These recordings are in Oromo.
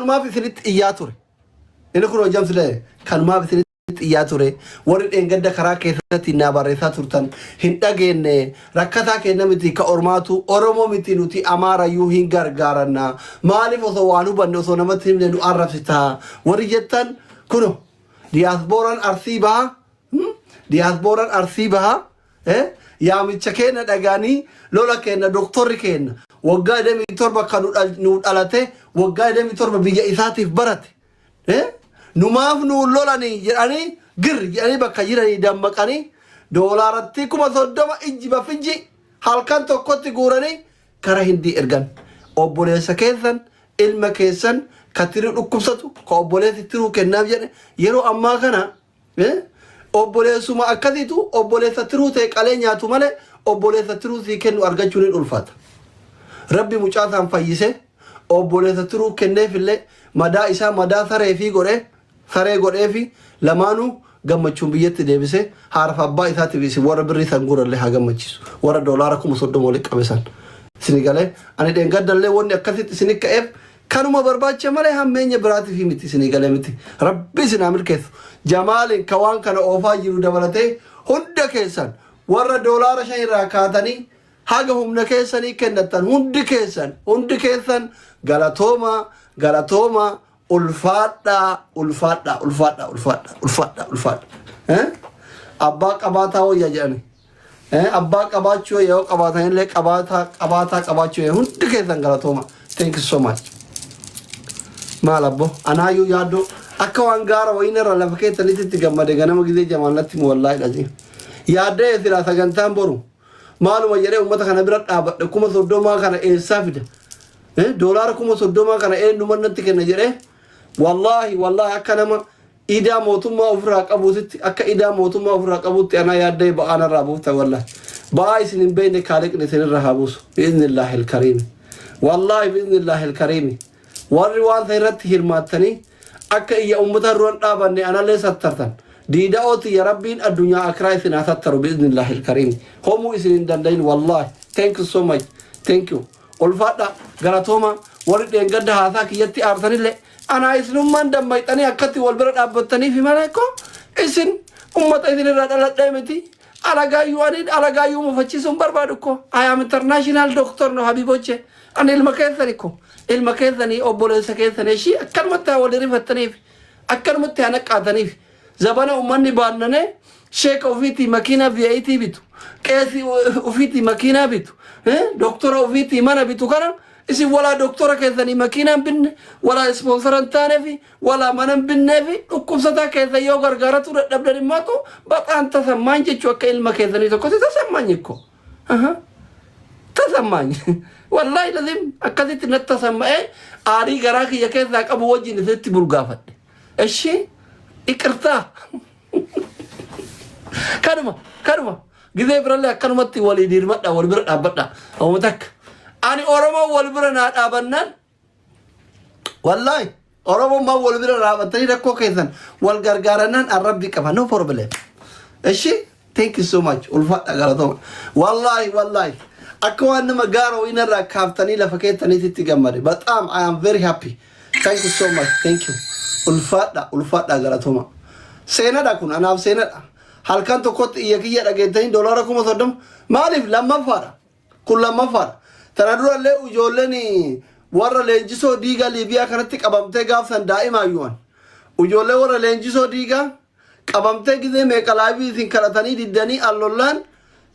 kanuma fi sinit iyature inni kun hojam sile kanuma fi sinit iyature warri engadda karaa keessatti na barreessa turtan hin dhageenne rakkata kenna miti ka ormaatu oromo miti nuti amara yu hin gargaaranna maaliif osoo waan hubanne osoo namatti himne nu arrabsita warri jettan kuno diasporan arsiba yaamicha kenna dhagaanii lola kenna doktorri kenna waggaa 27 kan nu dhalate waggaa 27 biyya isaatiif barate numaaf nu lolani jedhani gir jedhani bakka jirani dammaqani doolaaratti 30 ijji bafinji halkan tokkotti guurani kara hindi ergan obboleessa keessan ilma keessan katiri dhukkubsatu ka obboleessi tiruu kennaaf jedhe yeroo ammaa kana obboleessuma akkasiitu obboleessa tiruu ta'e qalee nyaatu malee obboleessa tiruu sii kennu argachuun hin ulfaata rabbi mucaasaan fayyise obboleessa tiruu kenneefillee madaa isaa madaa saree godhee fi lamaanuu gammachuun biyyatti deebise haarfa abbaa isaatiif warra birrii san gurallee haa gammachiisu warra doolaara 30 walitti qabesan sinigalee ani dheengaddallee wanni akkasitti sinik ka'eef kanuma barbaacha malee hammeenya biraatiif miti sinigalee miti rabbi sinaa milkeessu jamaalin kawaan kana oofaa jiru dabalatee hunda keessan warra doolaara 5 irraa kaatanii haga humna keessanii kennatan hundi keessan galatooma ulfaadha abbaa qabaataa wayya jedhani abbaa qabaachuu yoo qabaatanillee qabaataa qabaachuu hundi keessan galatooma thank you so much maal abbo anaayyuu yaaddo akka waan gaara wayinarra lafa keessanitti gammade ganama gizee jamaalatti mu wallaahi dhazi yaaddee sila sagantaan boru maaluma jedhee ummata kana bira dhaabadhe 30 kana eessaa fida doolaara 30 kana eenyumatti kenna jedhee wallahi akka nama idaa mootummaa ofirraa qabuutti akka idaa mootummaa ofirraa qabuutti ana yaaddee ba'aan irraa buufta wallahi ba'aa isin hin beekne kaaliqni isinirra haa buusu bi'iznillaahi alkariim wallahi bi'iznillaahi alkariim warri waan irratti hirmaattanii akka iyya ummata ruwan dhaabanne anallee sattartan diidaa'ooti ya rabbiin addunyaa akraa isin haa sattaru bi'iznillaahi alkariim homuu isin hin dandayin wallahi thank you so much thank you ulfaadha galatooma warri dheengadda haasaa kiyyatti aarsanillee ana isinummaan dammayxanii akkatti wal bira dhaabbattaniif maleeko isin ummata isinirraa dhaladhee miti alagaayyuu mufachiisuun barbaadu ko I am international doctor no habiboche ani ilma keessanii obboleessa keessanii ishii akkanumatti wal rifattaniif akkanumatti hanaqaataniif zabana ummanni baannane sheeka ufiitii makiinaa VIP bitu qeesii ufiitii makiinaa bitu doktora ufiitii mana bitu kana isi wala doktora keessanii makiinaan binne wala sponsoran taaneefi wala manan binneefi dhukkubsataa keessa yoo gargaaratu dadhabdan immaatu baxaan tasammaan jechuu akka ilma keessanii tokkotti tasammaan jekko tasammaan wallahi lazim akkasitti natti tasamma'ee aarii garaa kiyya keessaa qabu wajjin isitti burgaafadhe eshi iqirtaa kanuma gizee birallee akkanumatti walii dirmadha wal bira dhaabbadha amma takka ani oromo wal bira na dhaabannan wallahi oromo ma wal bira dhaabatanii rakkoo keessan wal gargaarannan arrabbi qaba no problem eshi thank you so much ulfaadha galatoma wallahi akka waan nama gaara wayinarraa kaaftanii lafa keessanitti gammade bataam I am very happy thank you so much thank you ulfaadha galatoma seenadha kun anaaf seenadha halkan tokkotti iyya kiyya dhageettanii doolaara 30 maaliif lammafaadha tana durallee ijoolleen warra leenjisoo diigaa Liibiyaa kanatti qabamtee gaafsan daa'imaayyuwan ijoollee warra leenjisoo diigaa qabamtee gizee meeqa laabii isin kadhatanii diddanii allollaan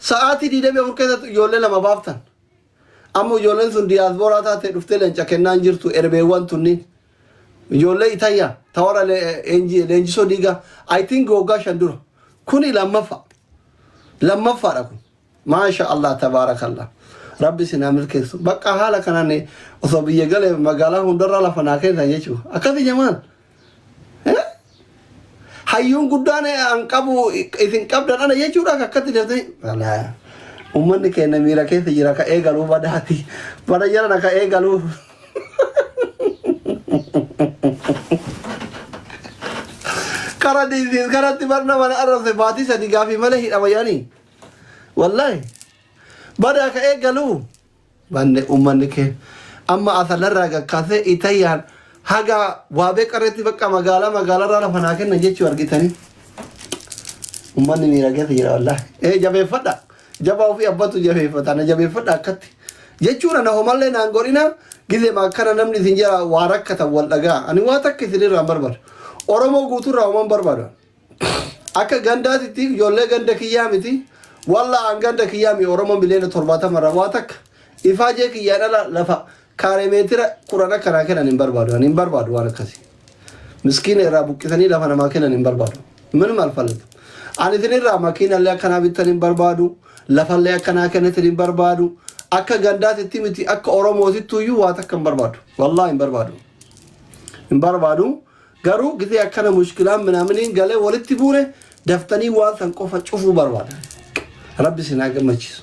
sa'aatii 24 keessatti ijoollee lama baaftan amma ijoolleen sun diyaasbooraa taatee dhuftee leenca kennaan jirtu erbeewwan tunniin ijoollee itayyaa ta warra leenjisoo diigaa I think waggaa 5 dura kuni lammafaadha kun maasha Allah tabaarakallah rabbi sinaa milkeessu bakka haala kanaan osoo biyya galee magaalaa hundarraa lafa naa keessan jechuudha akkasi jamaan hayyuun guddaan an qabu isin qabdan ana jechuudha akkatti deemtanii ummanni keenya miira keessa jira ka eegaluu badaati bada jara ka eegaluu karatti barna mana arrabse baatii sadi gaafii malee hidhama yaanii wallahi bada ka eegaluu banne ummanni kee amma asalarraa gakkaasee itayyaan haga waabee qarreetti bakka magaalaa irraa lafa naa kenna jechuu argitanii ummanni miidhagee jira wallahi jabeeffadha jabaa ofii abbatu jabeeffata na jabeeffadha akkatti jechuudha na homallee naan godhina gizee makkana namni isin jira waa rakkatan wal dhagaa ani waa takka isinirraa barbaadu oromoo guutuurraa homan barbaadu akka gandaatitti ijoollee ganda kiyyaa miti walla an ganda kiyyaa mi oromoo miliyoona 70 irraa waa takka ifaajee kiyyaa dhala lafa kaaremeetira 10 kanaa kennan hin barbaadu waan akkasii miskiina irraa buqqisanii lafa namaa kennan hin barbaadu minum alfallatu ani isinirraa makiinallee akkanaa bittan hin barbaadu lafallee akkanaa kennitan hin barbaadu akka gandaatitti miti akka oromootittuyyu waa takka hin barbaadu wallahi hin barbaadu garuu gisee akkana mushkilaan minaminiin galee walitti buune daftanii waan san qofa cufuu barbaada rabbi isin haa gammachiisu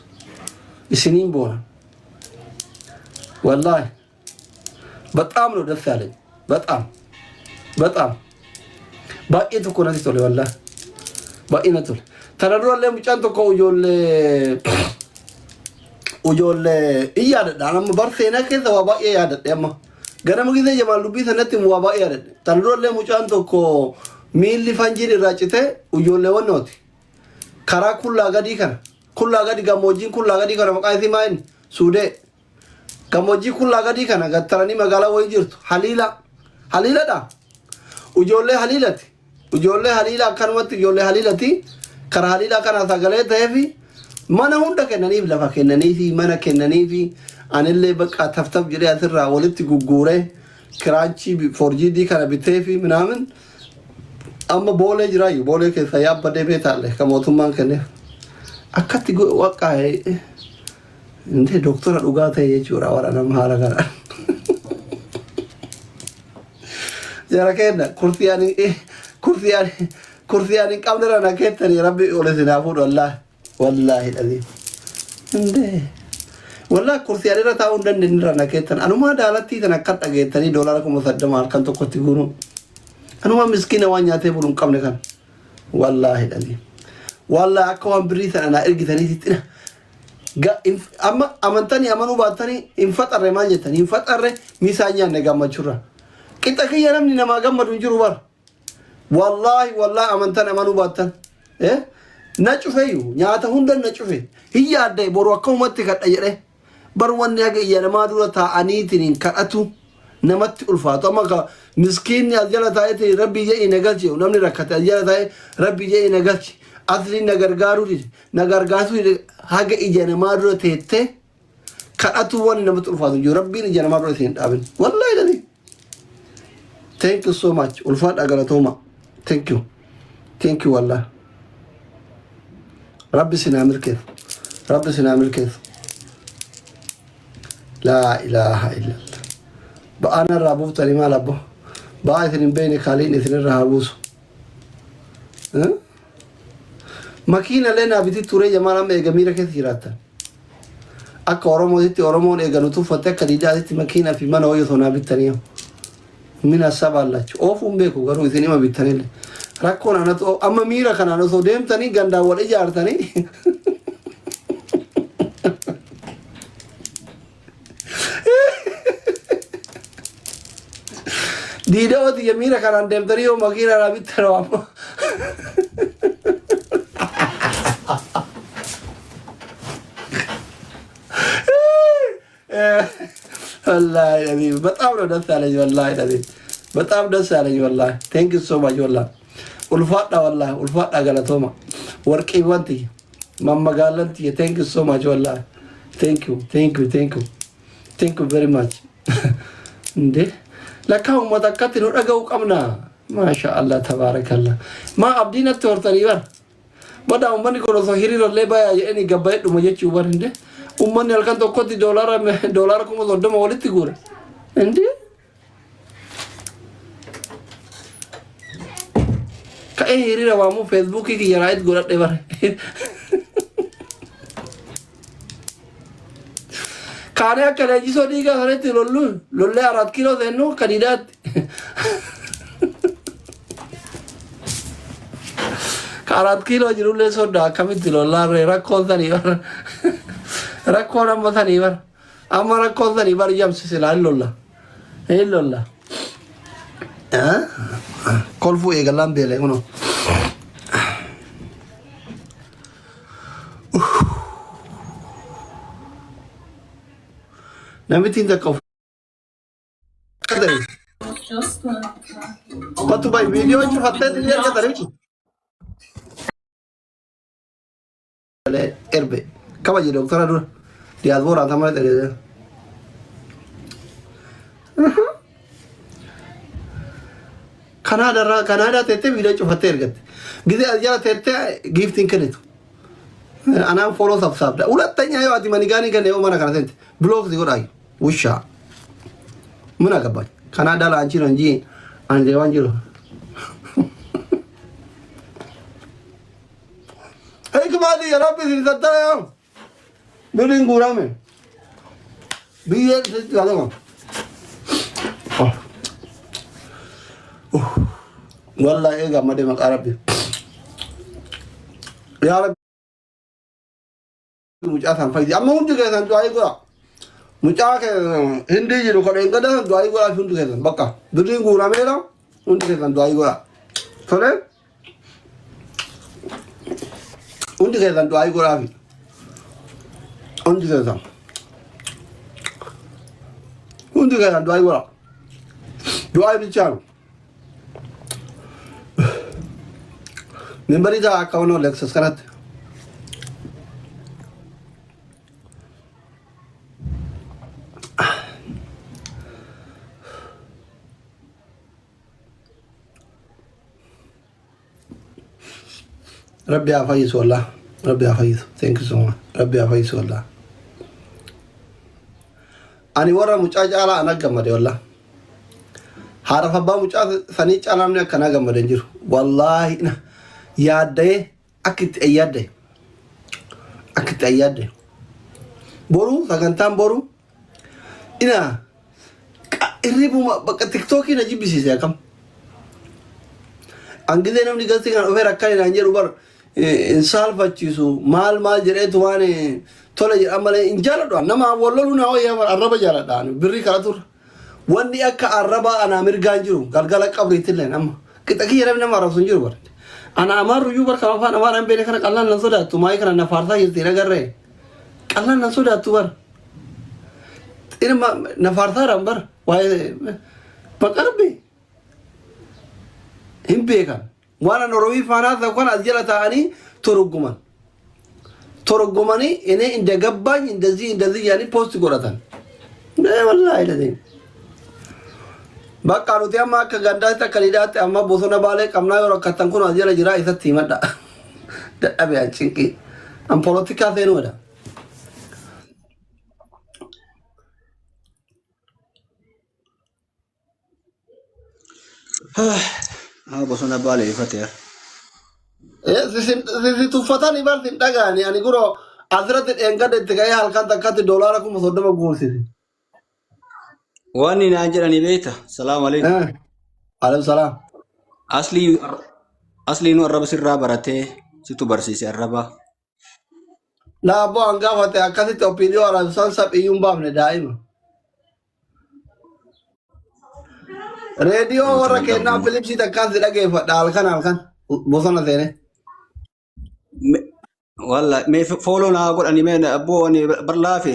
isiniin boona wallahi በጣም ነው ደስ ያለኝ በጣም ባቄት እኮ ነቲ ቶሎ ወላሂ ባኢነቱ ተረዶለ ሙጫን ተኮ ujolle iyyaadha nama barseena keessa waa baay'ee yaadadhe amma ganama gisee jamaan dubbii sanatti waa baay'ee yaadadhe taldurallee mucaan tokko miilli fanjiin irraa cite ujoollee wannooti karaa kullaa gadi gammoojjiin kullaa gadii kana maqaan isii maa'in suudee gammoojjii kullaa gadii kana gattaranii magaalaa wayii jirtu haliiladha ujoollee haliila akkanumatti ijoollee haliilati karaa haliilaa kana sagalee ta'eefi mana hunda kennaniif lafa kennaniifi mana kennaniifi anillee bakka taftaf jedhee asirraa walitti gugguuree kiraanchii 4G kana biteefi minaamin amma boolee jiraayu boolee keessa yaabbadee beetaalle ka mootummaan kenneef akkatti waqqaa'ee intee doktora dhugaa ta'e jechuudha warra nama haala kana jara kenna kursiyaan hin qabne rana keettanii rabbi olesinaa fuudhu wallahi العظيم inde والله كرسي على رتاون دن رنا كيتن انا ما دالتي تنكت اجيتني دولار كم صدم كان تو كنت يقولون انا ما مسكين وانياته بلون كم نكن والله العظيم والله اكون بريث انا ارجتني تنا اما امنتني امنو باتني انفطر ما جتني انفطر ميسانيا نغا مچورا كيتا كيانم ني ما غمد نجرو بار والله امنتني امنو باتن نچفيو نياتا هوندن نچفي هي ادي برو اكومت كديره بر ون ياغ ينما دولتا انيتين كاتو نمت الفاتو ما مسكين يا جلتا ربي جي نغلجي ونمني ركتا جلتا ربي جي نغلجي اصلي نغرغاسو هاغ ينما دولتا كاتو ون نمت الفاتو جو ربي ينما دولتا دابن والله لذي thank you so much الفات اغلطوما thank you والله ربي سنعمل كيف لا إله إلا الله بأنا الرابوف تاني ما لبه بقى اثنين بيني خالين اثنين رهابوس ماكينة لنا بيتي توري جمالا ميغا ميرا كثيراتا أكا أورمو ديتي أورمو نيغا نطوفة تكا ديدا ديتي ماكينة في مانا ويثونا بالتانية من السبع الله أوفهم بيكو غرو اثنين ما بالتانية rakkoon anatu amma miira kanaan osoo deemtanii gandaan wal ijaartanii diidaawati ya miira kanaan deemtanii yoo makiinaa raabitti rawaama wallahi nabi በጣም ነው ደስ ያለኝ wallahi nabi በጣም ደስ ያለኝ wallahi thank you so much wallahi ulfaadha wallahi ulfaadha galatoma warqii wanti mamagaalanti thank you so much wallahi thank you very much inde laka ummata akkatti nu dhaga'u qabna masha Allah tabarakallah ma abdiina tortani bar bada ummanni kono so hiriira le baya eni gabay dum jechuu bar inde ummanni halkan tokkotti dollar kuma soddoma walitti guure inde kae hiriira waamu Facebook ki yaraayit godhadhe bar kaane akka leejisoo dhiigaa sanetti lollee 4 kiiloo seennu kadidaatti ka 4 kiiloo jirullee sodda akkamitti lollaarree rakkoon sanii bar rakkoon amma sanii bar amma rakkoon sanii bar jamsi silaa hin lolla kolfuu eegalaan beelee kunoo. Namitiin takka of kadare. Matu bayi video cufattee dinner kadare bitu. Erbe kaba ji doktora dura diaspora tamale tere. Kanada tete video cufattee ergatte. Gize ajjala tete gifting kennitu. Anaan follow subscribe. Hulatanya yoo ati manigani kan yoo mana kana tente blog si godhaayu wushaa. Muna gabbaan Kanada la anjiro nji anje wanjiro. Hey kumadi ya rabbi si satara ya. Building gurame. Biye si kalama. Wallahi ega made mak Arabi. Ya Rabbi mucaa san fayyadi amma hundi keessan du'aa godha mucaa ke hindi jiru kadheen gada du'aa godha hundi keessan bakka birriin guurameera hundi keessan du'aa godha tole hundi keessan du'aa godha fi hundi keessan du'aa godha du'aa bichaan membari taa akka wanoo leksas kanatti Rabbi afayis wallah. Rabbi afayis. Thank you so much. Rabbi afayis wallah. Ani warra mucaa caalaa ana gammade wallah. Haadha abbaa mucaa sanii caalaamni akkana gammade hin jiru. Wallaahi yaaddee akkitti ayyaadde. Boru sagantaan boru ina irribuma bakka tiktokii na jibbisiise akkam. Angizee namni gasti kan ofeera akkani naan jedhu bar insaalfachiisu maal jedheetu waan tole jedhan malee hin jaaladhu nama wallolu na wayyaa arraba jaaladhaan birrii kadhaturra wanni akka arraba anaa mirgaan jiru galgala qabriitillee nama qixa kiyya namni nama arrabsu hin jiru bar ana amaarruyyuu bar kama afaan amaan beene kana qallaan nan sodaattu maayii kana na faarsaa jirti nagarree qallaan nan sodaattu bar na faarsaadhaan bar waa'ee maqarbi hin beekan waan an oromii faanaa tokkon as jala ta'anii torogumanii inni inda gabbaany indazii yaanii poosti godhatan wallaahi ladeen bakka nuti amma akka gandaatti akka lidhaatti amma bosona baalee qabnaa yoo rakkattan kun as jala jiraa isatti himadha dadhabe an cinqii an polotikaa seenuudha bosona baalee ifateera. Sisi tuffatanii barsiin dhagaanii ani guroo asirratti dheengadde itti ga'ee halkan takkatti doolaara 30 guursisi. Waan naan jedhanii beekta. Salaamu alaikum. Alaikum salaam. Aslii nu arraba sirraa baratee situ barsiise arraba. Laabboo hangaafate akkasitti opiniiyoo arabsaan saphiyyuu hin baafne daa'ima. Radio warra kennaa Philipsii takkaan si dhageeffadha halkan bosona seene. Walla mee fooloo naa godhani mee abboo ani barlaafe.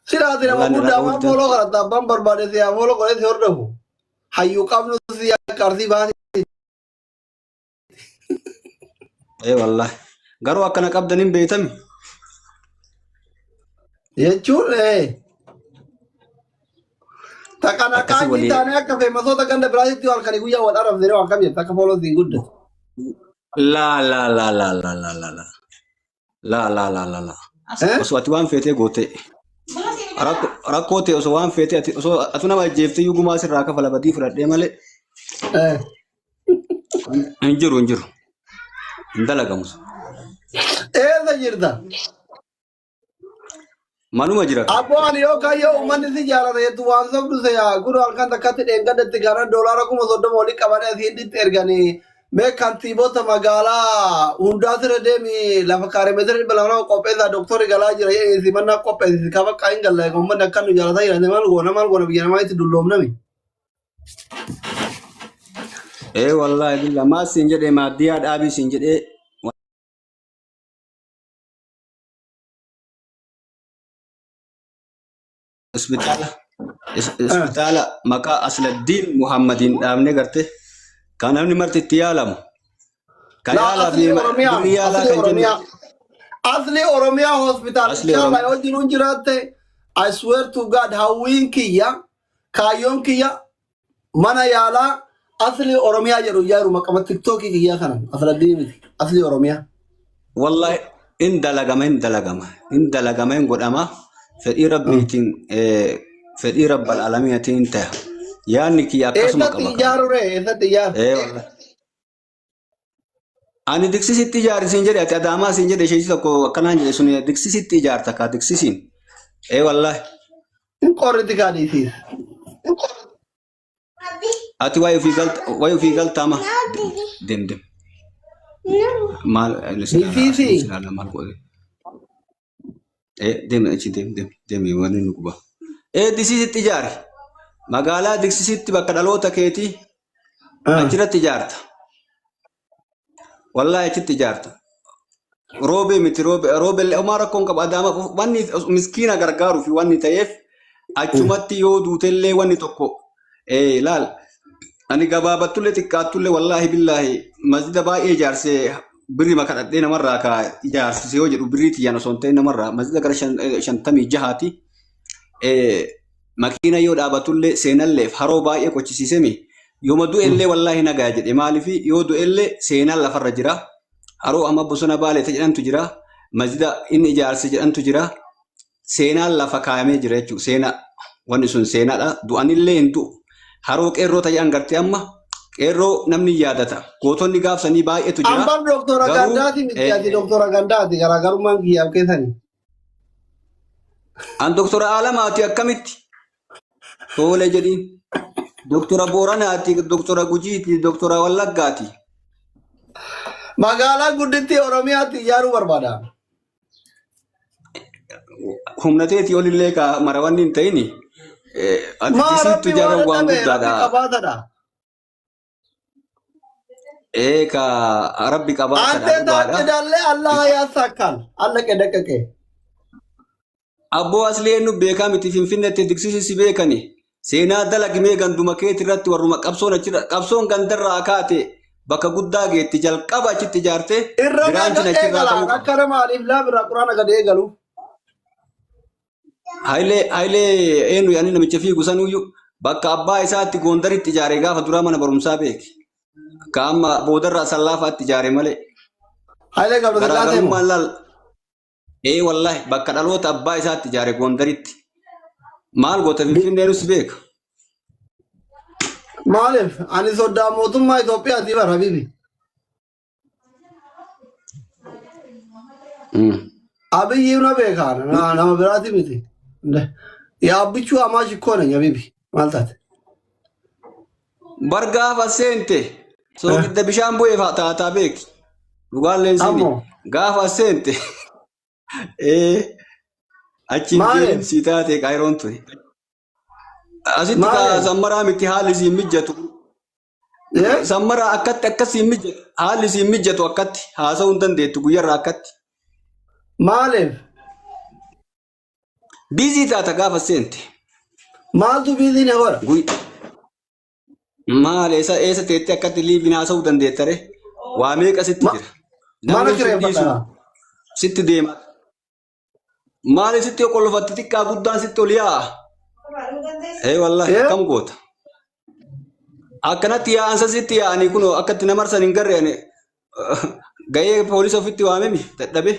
Sidaati nama guddaa waan fooloo kadhatta abbaan barbaade si haa fooloo godhee si hordofu. Hayyuu qabnu si qarsii baasi. Wallaahi garuu akkana qabdan hin beekami. Jechuun takana kaanyi taane akka feemasota ganda biraatitti halkanii guyyaa wal arrabsine waan kam jetta akka fooloo siin guddatu. La. Osoo ati waan feetee goote. Rakkoo ta'e osoo waan feetee osoo ati nama ajjeeftee iyyuu gumaa sirraa kafala badii fudhadhee malee. Hin jiru. Hin dalagamus. Eessa jirta? Manuma jira. Abboo ani yoo kayyoo uummanni si jaalata jettu waan sobdu seyaa gurra halkan takkatti dheengadatti gara doolaara 30 olii qabanii asii hinditti erganii mee kantiibota magaalaa hundaa sirra deemi lafa kaaremeetira 200 qopheessaa dooktorri galaa jira simannaa qopheessi kafa qaayin galla uummanni akkan nu jaalataa jiran maal goona biyya namaa itti dulloomnami. والله بالله ما سنجد ما دياد أبي سنجد اسبتال اسبتال مكا أصل الدين محمدين أمني قرته كان أمني مرت تيالم لا كيالا أصلي في أورميا، بريالا أصلي كان جن أورميا، أصلي أورميا hospital. إن أصلي شاء الله أورم يوجد نجرته. I swear to God هاوين كيا كايون كيا mana yala asli oromia jaru makama tiktok ki ya kana asla dini asli oromia والله إن دلقما إن قدما فدي ربيتين فدي رب العالمين تنته يعني كي أكسم esa كبكم tijaru re esa tijar والله أنا دكسي ستي جار سنجري أتداما سنجري شيء تكو كنان جري سنيا دكسي ستي جار تكا دكسي سين والله in koriti kadi sis أتي وايو في قلت تاما دم مال sisi لسنا مال قولي دم أشي دم يواني نكبا دكسي ستي جار مقالا دكسي ستي بكرالو تكيتي أجرا تجارت والله أجرا تجارت روبي متي روبي اللي أمارا كون كب أداما واني مسكينة غرغارو في واني تايف أجمتي يو دوتلي واني توكو لال أنا قبابة تكاتولي والله بالله مسجد باي إجارسي بري ما كانت دينا مرة كا إجارسي سيوجد بريتي يعني صنتين مرة مسجد كرشان شنتمي جهاتي ماكينة يود أباتولي سينالي فهرو باي كوتشي سيمي يوم دو إلي والله نجاجد إمالي في يودو إلي سينال لفرجرا هرو أما بسنا بالي تجران تجرا مسجد إن إجارسي جران تجرا سينال لفكامي جريتشو سينا ونسون سينال دو أن إلي انتو haroo qeerroo ta'e angartee amma qeerroo namni yaadata gootonni gaafsanii baay'eetu jira ambam doktora gandaati mitiyaati doktora gandaati garaagarummaan kiyyaaf keessanii an doktora Alamaati akkamitti tole jedhiin doktora Booranaati doktora Gujiiti doktora Wallaggaati magaalaa gudditti oromiyaatti ijaaruu barbaada humnateeti olillee ka marawanni hin ta'ini ati kisitti jaran waan guddaadha ka rabbi qabaatadha ante taatidallee allah yaasakkal alla kedakake abboo asleenu beekaa miti finfinnetti diksisi si beekani seenaa dalagimee ganduma keeti irratti warruma qabsoon gandarraa akaate bakka guddaa geetti jalqaba achitti ijaarte irra eegala akkana maaliif laabira quraana gad eegalu Haile enu yani namicha fiigu sanuyyuu bakka abbaa isaatti Gondaritti ijaare gaafa duraa mana barumsaa beeki. Ka amma boodarraa sallaafaatti ijaare malee. Haile garaagarummaan laal wallahi bakka dhaloota abbaa isaatti ijaare Gondaritti. Maal goota Finfinneenus beeka. Maaliif ani soddaa mootummaa Itoophiyaati bara habibi. Abiyyi una beekaan nama biraati miti. Yaabbichuu amaashi koona nyabibi maal taate. Bargaafa seente soogidda bishaan bu'eef taataa beeki. Dhugaan leensini gaafa seente achiin deemin sii taate qaayiroon ture. Asitti ka sammaraa miti haalli siin mijjatu. Sammaraa akkatti akkasiin mijjatu haalli siin mijjatu akkatti haasa'uu hin dandeettu guyyarraa akkatti. Maaliif? Bizii taata gaafa seente. Maaltu bizii na godha? Maal eessa teettee akkatti liiviin haasa'uu dandeettare? Waa meeqa sitti jira? Mana kireeffata. Sitti deema. Maali sitti qolfatti xiqqaa guddaan sitti ol yaa'a? Wallahi kam goota. Akkanatti yaa'ansa sitti yaa'anii kun akkatti namarsan hin garreene gahee poolisa ofitti waamemi dadhabe.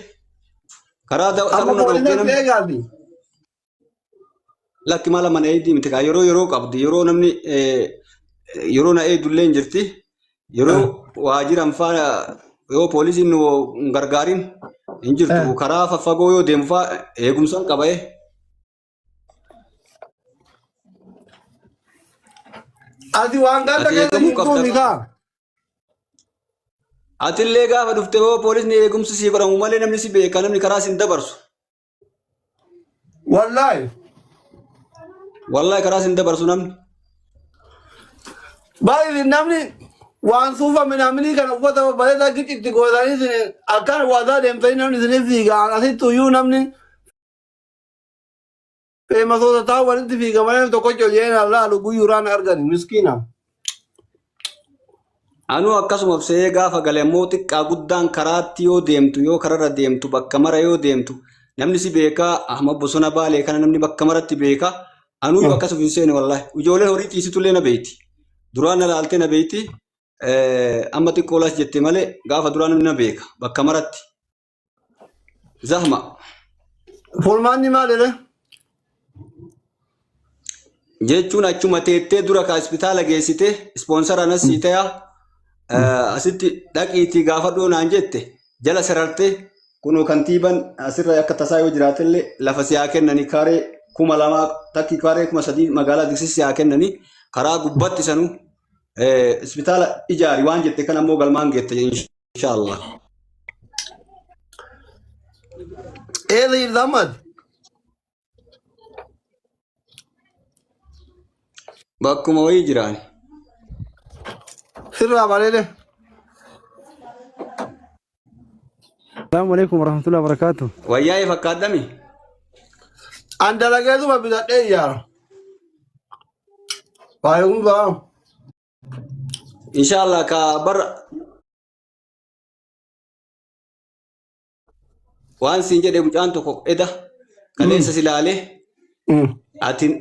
Karaa amma poolisa lakki mala mana eedii miti kaa yeroo qabdi yeroo namni yeroo na eedullee hin jirti yeroo waajiran faana yoo poolisiin nu gargaarin hin jirtu karaa faffagoo yoo deemu faa eegumsaan qaba'e. Ati waan ganda keessa hin tuuni kaa. Atillee gaafa dhufte yoo poolisni eegumsi sii godhamu malee namni si beeka namni karaa siin dabarsu. Wallahi. Wallahi karaa siin dabarsu namni. Baay'ee namni waan suufa minaamini kana uffata babbareedaa giccitti gootanii akkaan waadaa deemtanii namni isinii fiigaan asitti uyyuu namni feemasoota ta'an walitti fiiga malee tokko coyyeen laalu guyyuuraan argani miskiina. Anu akkasuma obsee gaafa galee immoo xiqqaa guddaan karaatti yoo deemtu yoo kararra deemtu bakka mara yoo deemtu namni si beekaa Ahmad Bosona Baalee kana namni bakka maratti beekaa anu yoo akkasuma hin seene wallahi ijoolleen horii xiisitullee na beeyti duraan na laaltee na beeyti amma xiqqoolas jette malee gaafa duraan namni na beeka bakka maratti zahma. Fulmaanni maalidha? Jechuun achuma teettee dura ka hospitaala geessite ispoonsara anas sii ta'aa asitti dhaqiitii gaafa dhoonaan jette jala sararte kunoo kantiiban asirra akka tasaa yoo jiraatellee lafa siyaa kennanii kaaree 2,000 takki kaaree 3,000 magaalaa Digsis siyaa kennanii karaa gubbatti sanuu hospitaala ijaari waan jette kan ammoo galmaan geette inshaallah. Eedhi Ahmad. Bakkuma wayii jiraani. Sirraa bareede. Assalamu alaikum warahmatullahi wabarakatuh. Wayyaa'ee fakkaadhami. An dalageetuma bitadhee ijaara. Baay'ee baa. Inshaallah ka bara waan siin jedhe mucaan tokko eda kaleessa silaalee atin